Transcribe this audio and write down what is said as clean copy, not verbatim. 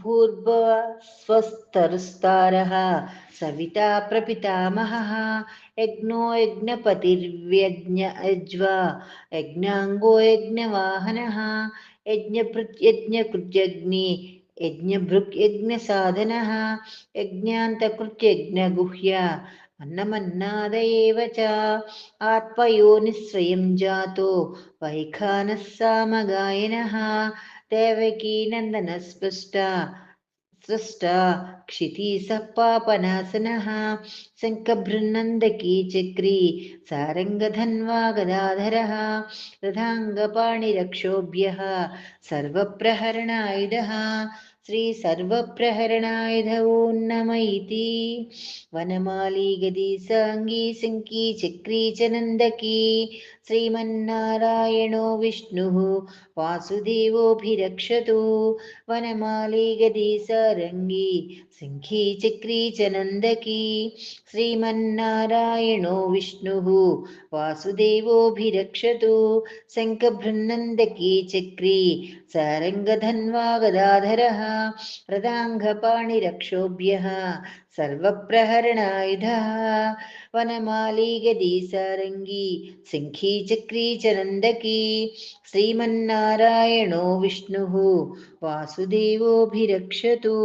भूर्भुवः स्वस्तरस्तारः सविता प्रपितामहः यज्ञो यज्ञपतिर्यज्ञ यज्ञाङ्गो यज्ञवाहनः यज्ञकृत्यग्नि यज्ञभृग्यज्ञसाधनः यज्ञान्तकृत्यज्ञगुह्य अन्नमन्नाद एव च आत्मयोनिस्वयं जातो वैखानः सामगायनः देवकीनन्दनस्पृष्टा सृष्टा क्षितिसः पापनाशनः शङ्खभृन्नन्दकी चक्री सारङ्गधन्वा गदाधरः रथाङ्गपाणिरक्षोभ्यः सर्वप्रहरणायुधः श्रीसर्वप्रहरणायुध नम इति वनमाली गदी साङ्गी शङ्की चक्री च नन्दकी श्रीमन्नारायणो विष्णुः वासुदेवोऽभिरक्षतु वनमाली गदी सारङ्गी शङ्खी चक्री च नन्दकी श्रीमन्नारायणो विष्णुः वासुदेवोऽभिरक्षतु शङ्खभृन्नन्दकी चक्री सारङ्गधन्वा गदाधरः रथाङ्गपाणिरक्षोभ्यः सर्वप्रहरणायुधः वनमाली गदी सारङ्गी शङ्खी चक्री च नन्दकी श्रीमन्नारायणो विष्णुः वासुदेवोऽभिरक्षतु।